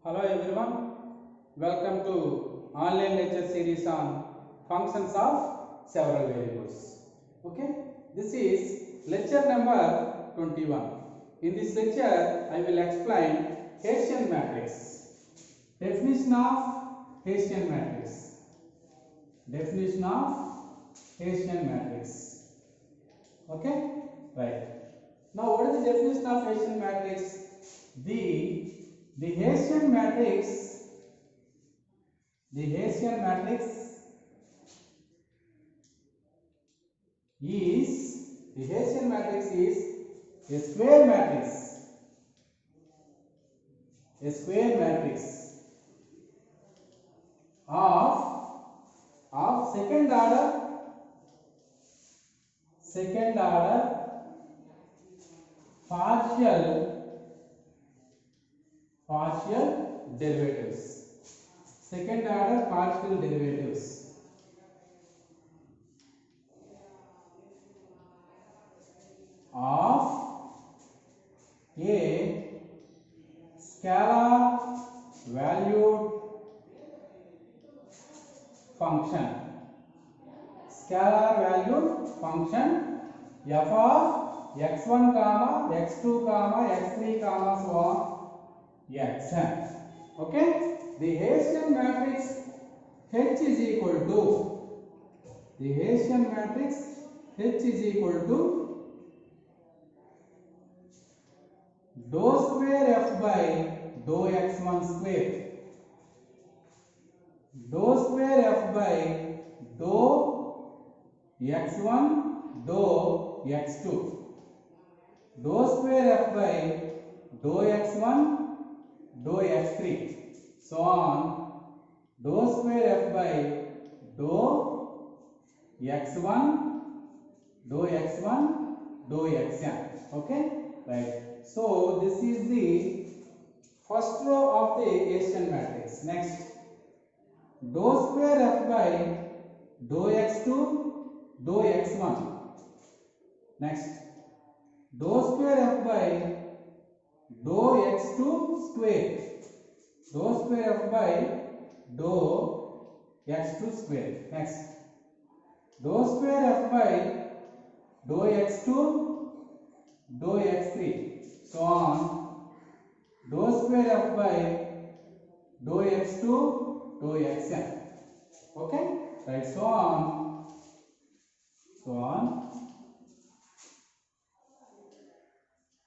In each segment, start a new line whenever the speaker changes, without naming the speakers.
Hello everyone, welcome to online lecture series on functions of several variables. Okay, this is lecture number 21. In this lecture, I will explain Hessian matrix. Definition of Hessian matrix. Definition of Hessian matrix. Okay, right. Now, what is the definition of Hessian matrix? The Hessian matrix is a square matrix of second order partial derivatives. Second order partial derivatives of a scalar valued function. Scalar valued function f of x1 comma x2 comma x3 comma so on xn. Okay. The Hessian matrix H is equal to dou square f by dou x1 square, dou square f by dou x1 dou x2, dou square f by dou x1 dou x3 so on, dou square f by dou x1 dou xn. Okay, right. So this is the first row of the Hessian matrix. Next, dou square f by dou x2 dou x1. Next, dou square f by dou x2 square, dou square f by dou x2 square. Next, dou square f by dou x2 dou x3 so on, dou square f by dou x2 dou xn. Okay, right, so on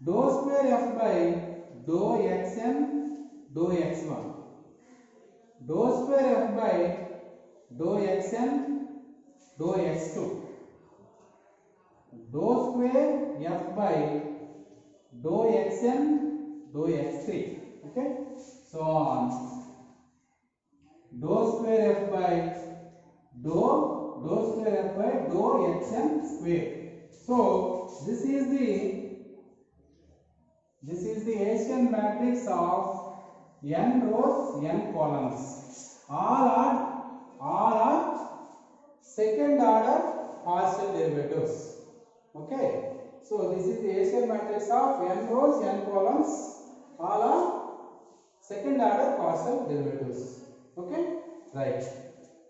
dou square f by dou xn dou x1, dou square f by dou xn dou x2, dou square f by dou xn dou x3. Okay, so on dou square f by dou square f by dou xn square. So this is the Hessian matrix of n rows n columns. All are second order partial derivatives. Okay, so this is the Hessian matrix of n rows n columns. All are second order partial derivatives. Okay, right.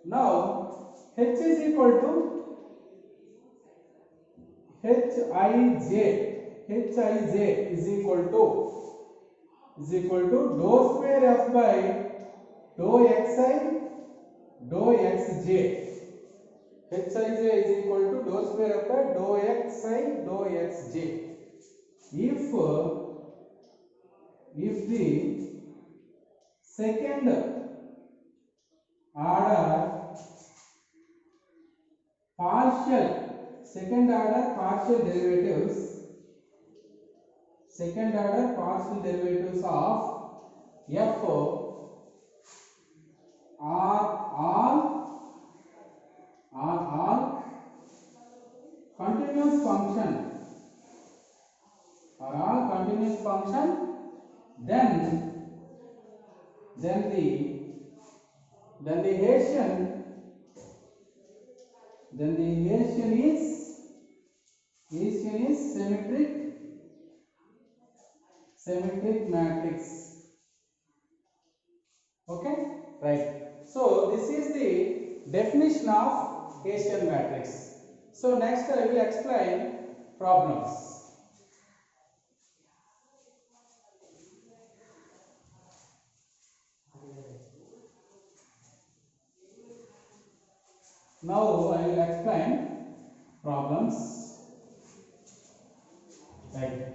Now H is equal to Hij is equal to dou square f by dou xi dou xj. Hij is equal to dou square f by dou xi dou xj. If the second order partial derivatives of f are all continuous function, then the Hessian is symmetric matrix. right? So this is the definition of Hessian matrix. So next I will explain problems. Now I will explain problems. Right.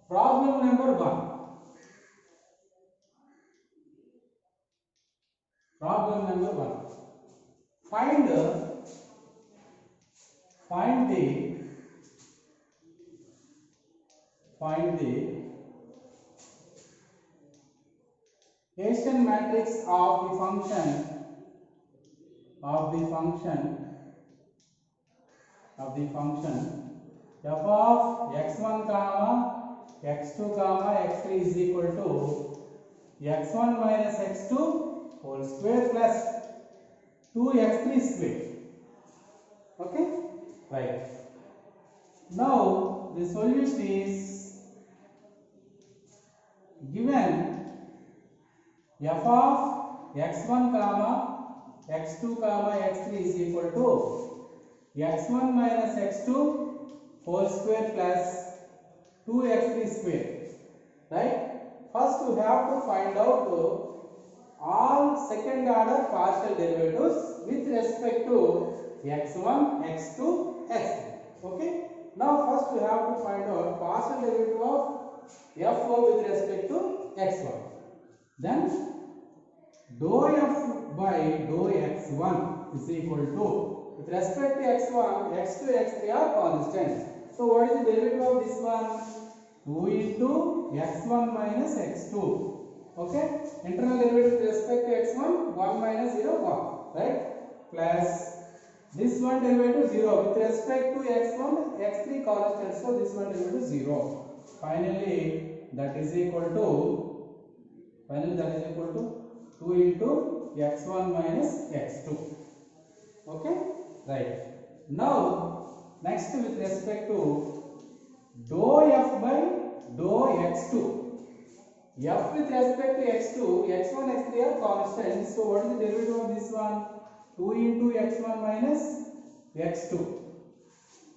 Problem number 1. Problem number 1. Find the Hessian matrix of the function f of x1 comma x2 comma x3 is equal to x1 minus x2 whole square plus 2x3 square. Okay, right. Now the solution is given f of x1 comma x2 comma x3 is equal to x1 minus x2 whole square plus 2x3 square, right? First we have to find out all second order partial derivatives with respect to x1, x2, x3. Okay. Now first we have to find out partial derivative of f with respect to x1. Then dou f by dou x1 is equal to, with respect to x1, x2, x3 are constant. So what is the derivative of this one? 2 into x1 minus x2. Okay, internal derivative with respect to x1, 1 minus 0, 1, right? Plus this one derivative 0 with respect to x1, x3 constant. So this one derivative 0. Finally, that is equal to 2 into x1 minus x2. Okay, right. Now next with respect to dou f by dou x2. F with respect to x2, x1, x3 are constant. So what is the derivative of this one? 2 into x1 minus x2.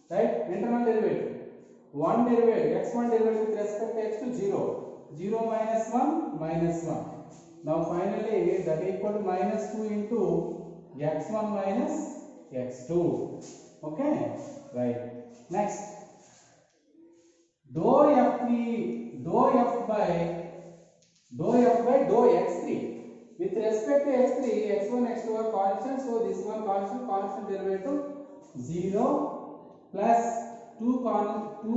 Right? Internal derivative. One derivative, x1 derivative with respect to x2, 0. 0 minus 1, minus 1. Now finally that equal to minus 2 into x1 minus x2. Okay? Right. Next. Dou f by dou x3. With respect to x3, x1, x2 are constant. So this one constant derivative 0 plus 2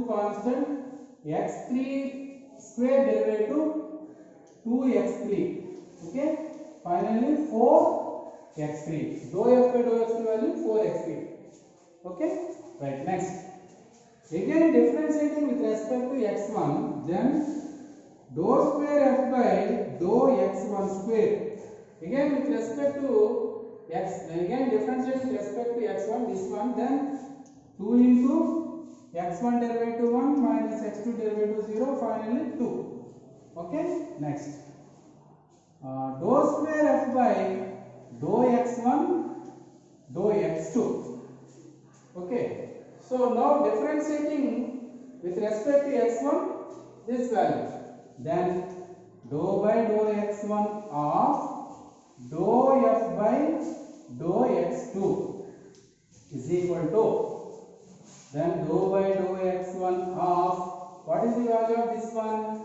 constant x3 square derivative 2x3. Okay. Finally 4x3. Dou f by dou x3 value 4x3. Okay. Right. Next. Again differentiating with respect to x1, then dou square f by dou x1 square. Again with respect to x, again differentiating with respect to x1, this one, then 2 into x1 derivative 1 minus x2 derivative 0, finally 2. Okay. Next. Dou square f by dou x1 dou x2. Okay. So now differentiating with respect to x1, this value, then dou by dou x1 of dou f by dou x2 is equal to, then dou by dou x1 of, what is the value of this one?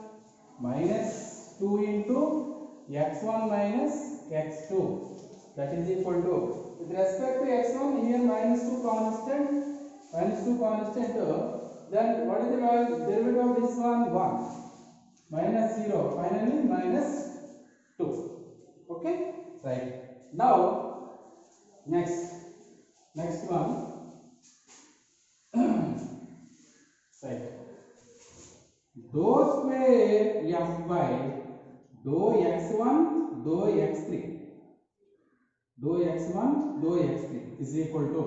Minus 2 into x1 minus x2, that is equal to, with respect to x1 here minus 2 constant, then what is the value, derivative of this one? 1 minus 0, finally minus 2. Okay, right. Now next one. Right. Dou square f by dou x1 dou x3. Dou x1 dou x3 is equal to,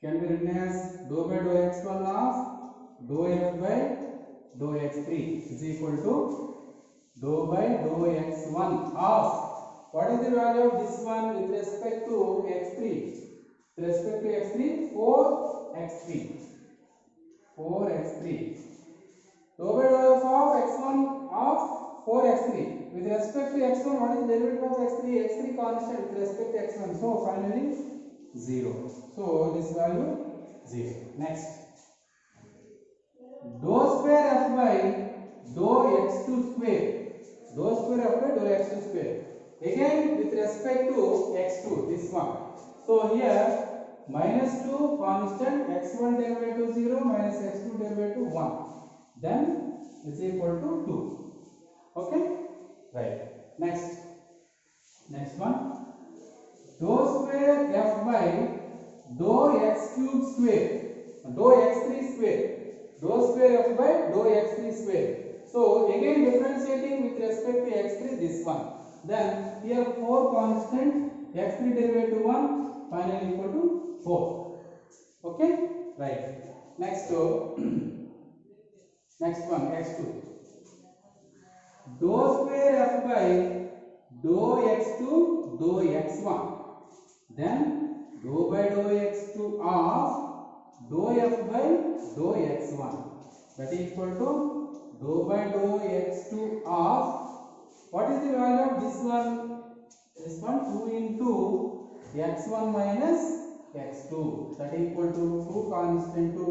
can be written as dou by dou x1 of dou f by dou x3 is equal to dou by dou x1 of What is the value of this one with respect to x3? With respect to x3, 4x3. 4x3. Dou by dou f of x1 of 4x3. With respect to x1, what is the derivative of x3? x3 constant with respect to x1. So finally 0. So this value 0. Next. Dou square f by dou x2 square. Dou square f by dou x2 square. Again with respect to x2, this one. So here minus 2 constant, x1 derivative 0 minus x2 derivative 1. Then is equal to 2. Okay? Right. Next one. Dou square f by dou x cube square. Dou x3 square. Dou square f by dou x3 square. So again differentiating with respect to x3, this one. Then here 4 constant, x3 derivative 1, finally equal to 4. Okay? Right. Next one, x2. Dou square f by dou x2 dou x1. Then dou by dou x2 of dou f by dou x1. That is equal to dou by dou x2 of, what is the value of this one? This one 2 into x1 minus x2. That is equal to 2 constant to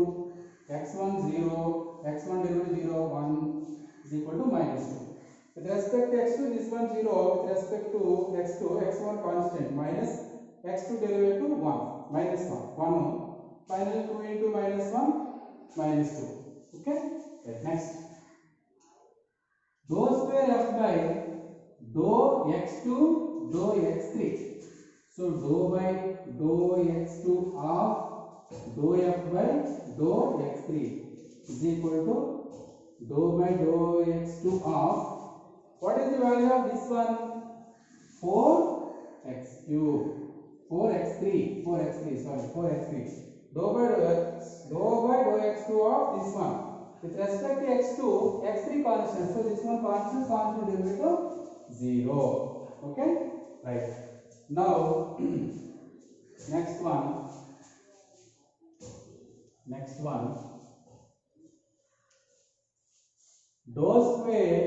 x1 0, x1 derivative 0, 1 is equal to minus 2. With respect to x2, this one 0. With respect to x2, x1 constant minus x2 derivative 1, minus 1, 1. Finally 2 into minus 1, minus 2. Okay? Right. Next. Dou square f by dou x2 dou x3. So dou by dou x2 of dou f by dou x3 is equal to dou by dou x2 of, what is the value of this one? 4x cube. 4x3. Dou by dou x2 of this one. With respect to x2, x3 constant. So this one constant derivative 0. Okay? Right. Now next one. Dou square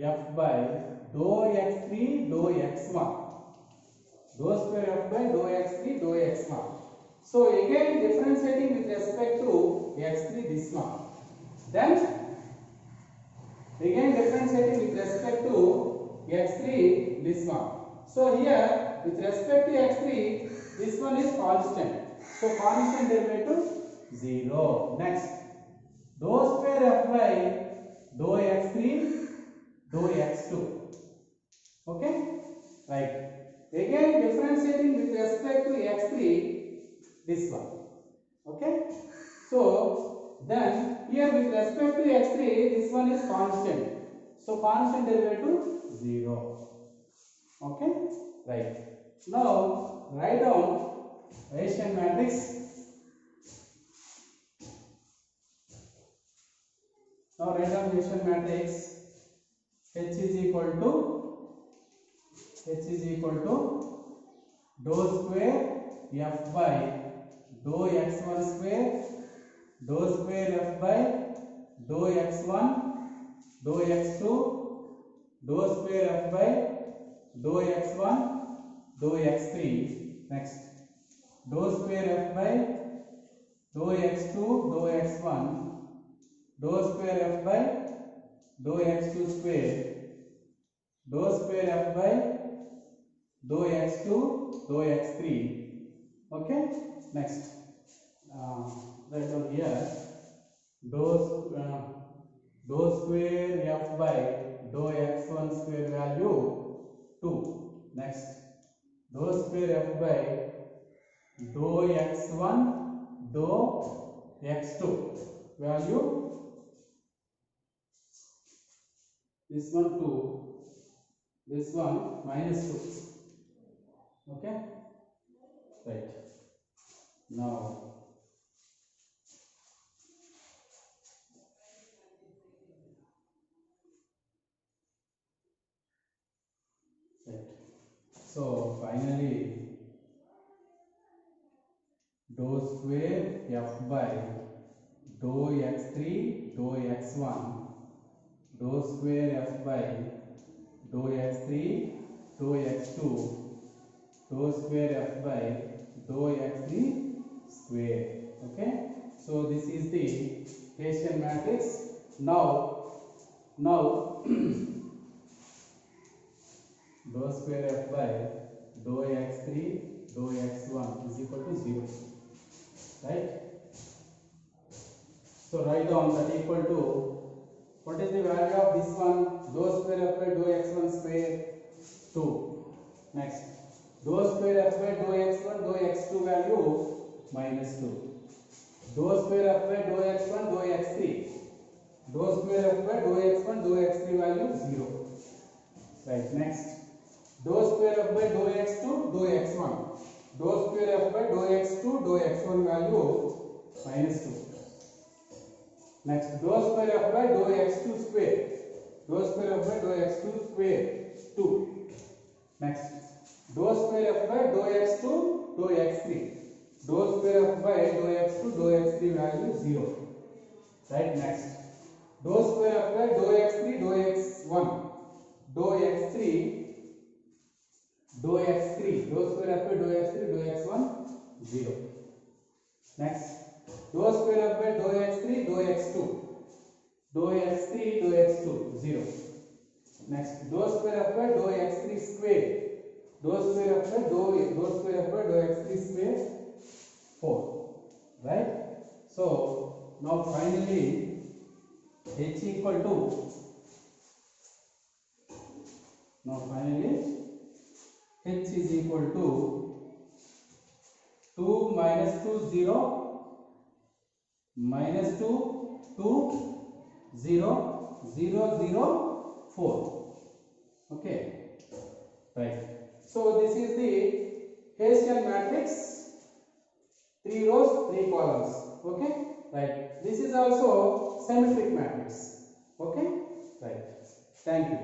f by dou x3 dou x1. Dou square f by dou x3 dou x1. So again differentiating with respect to x3, this one. Then again differentiating with respect to x3, this one. So here with respect to x3, this one is constant. So constant derivative 0. Next. Dou square f by dou x3 dou x2. Okay? Right. Again differentiating with respect to x3, this one. Okay? So then here with respect to x3, this one is constant. So constant derivative 0. Okay? Right. Now write down Hessian matrix. Now write down Hessian matrix. H is equal to dou square f by dou x1 square, dou square f by dou x1 dou x2, dou square f by dou x1 dou x3. Next. Dou square f by dou x2 dou x1, dou square f by dou x2 square, dou square f by dou x2 dou x3. Okay? Next. Write down here dou square f by dou x1 square value 2. Next. Dou square f by dou x1 dou x2 value, this one 2, this one minus 2. Okay? Right. Now right. So finally dou square f by dou x3 dou x1 dou square f by dou x3 dou x2 dou square f by dou x3 square. Okay, so this is the Hessian matrix. Now dou square f by dou x3 dou x1 is equal to 0, right? So write down that equal to, what is the value of this one? Dou square f by dou x1 square 2. Next, dou square f by dou x1 dou x2 value minus 2. Dou square f by dou x1 dou x3. Dou square f by dou x1 dou x3 value 0. Right. Next, dou square f by dou x2 dou x1. Dou square f by dou x2 dou x1 value minus 2. Next, dou square f by dou x2 square. Dou square f by dou x2 square 2. Next, dou square f by dou x2 dou x3. Dou square f by dou x2 dou x3 value 0. Right. Next, dou square f by dou x3 dou x1. Dou x3 dou x3. Dou square f by dou x3 dou x1 0. Next, dou square f by dou x3 dou x2. Dou x3 dou x2 0. Next, dou square f by dou x3 square. Dou square f by dou square f by dou x3 square 4. Right? So now finally h equal to, h is equal to 2 minus 2 0 minus 2 2 0 0 0 4. Okay, right. So this is the Hessian matrix, 3 rows 3 columns. Okay, right. This is also symmetric matrix. Okay, right. Thank you.